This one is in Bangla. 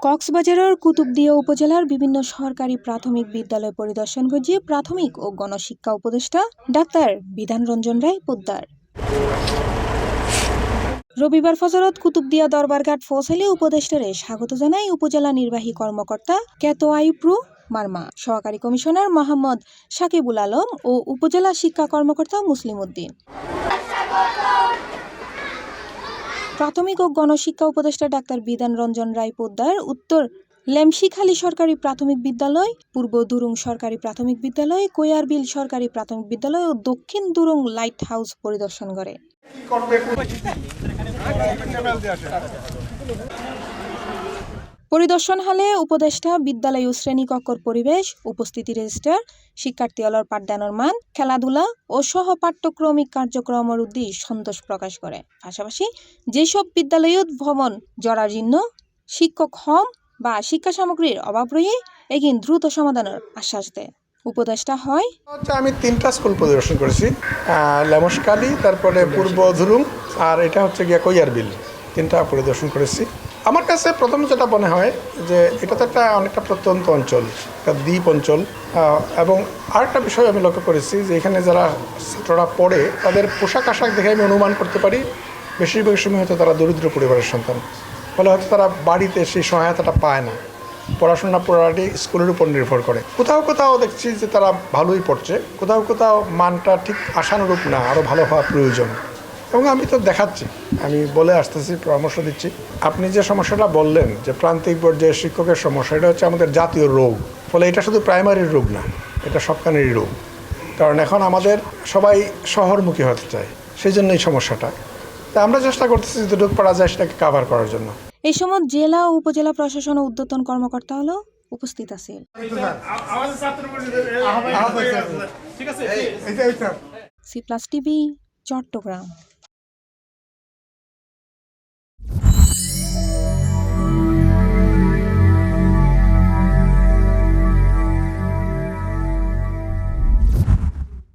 কক্সবাজারের কুতুবদিয়া উপজেলার বিভিন্ন সরকারি প্রাথমিক বিদ্যালয় পরিদর্শন করেছে প্রাথমিক ও গণশিক্ষা উপদেষ্টা ডাক্তার বিধান রঞ্জন রায় পোদ্দার। রবিবার ফজরত কুতুবদিয়া দরবারঘাট পৌঁছালে উপদেষ্টারে স্বাগত জানায় উপজেলা নির্বাহী কর্মকর্তা কেতো আইপ্রু মার্মা, সহকারী কমিশনার মোহাম্মদ সাকিবুল আলম ও উপজেলা শিক্ষা কর্মকর্তা মুসলিম উদ্দিন। প্রাথমিক ও গণশিক্ষা উপদেষ্টা ডাক্তার বিধান রঞ্জন রায় পোদ্দার উত্তর লেমশিখালী সরকারি প্রাথমিক বিদ্যালয়, পূর্ব দুরুং সরকারি প্রাথমিক বিদ্যালয়, কোয়ারবিল সরকারি প্রাথমিক বিদ্যালয় ও দক্ষিণ দুরুং লাইট হাউস পরিদর্শন করে। পরিদর্শন হলে উপদেষ্টা বিদ্যালয় ও শ্রেণীকক্ষর পরিবেশ, উপস্থিতি রেজিস্টার, শিক্ষার্থী অলর পাঠদানের মান, খেলাধুলা ও সহ পাঠ্যক্রমিক কার্যক্রমের উদ্দেশ্যে সন্তোষ প্রকাশ করে। পাশাপাশি যেসব বিদ্যালয়ত ভবন জরাজীর্ণ, শিক্ষক হম বা শিক্ষা সামগ্রীর অভাব রয়ে এগিন দ্রুত সমাধানের আশ্বাস দেয়। উপদেষ্টা হয় আমি 3টা স্কুল পরিদর্শন করেছি, লেমশখালী, তারপরে পূর্ব ধুরুং, আর এটা হচ্ছে গিয়া কোয়ারবিল। 3টা পরিদর্শন করেছি। আমার কাছে প্রথম যেটা মনে হয় যে এটা তো অনেকটা প্রত্যন্ত অঞ্চল, একটা দ্বীপ অঞ্চল, এবং আরেকটা বিষয় আমি লক্ষ্য করেছি যে এখানে যারা ছাত্ররা পড়ে তাদের পোশাক আশাক দেখে আমি অনুমান করতে পারি বেশিরভাগ সময় হয়তো তারা দরিদ্র পরিবারের সন্তান, ফলে হয়তো তারা বাড়িতে সেই সহায়তাটা পায় না। পড়াশোনা পুরোটাই স্কুলের উপর নির্ভর করে। কোথাও কোথাও দেখছি যে তারা ভালোই পড়ছে, কোথাও কোথাও মানটা ঠিক আশানুরূপ না, আরও ভালো হওয়া প্রয়োজন। এবং আমি তো দেখাচ্ছি, আমি বলে আসতেছি, পরামর্শ দিচ্ছি। আপনি যে সমস্যাটা বললেন যে প্রান্তিক পর্যায়ে শিক্ষকের সমস্যা, এটা হচ্ছে আমাদের জাতীয় রোগ। ফলে এটা শুধু প্রাইমারির রোগ না, এটা সবখানেরই রোগ। কারণ এখন আমাদের সবাই শহরমুখী হতে চায়, সেই জন্যই সমস্যাটা। তা আমরা চেষ্টা করতেছি যতটুকু পারা যায় সেটাকে কাভার করার জন্য। এই সময় জেলা ও উপজেলা প্রশাসন ও ঊর্ধ্বতন কর্মকর্তা হলো উপস্থিত আছেন। C plus TV, Chittagong.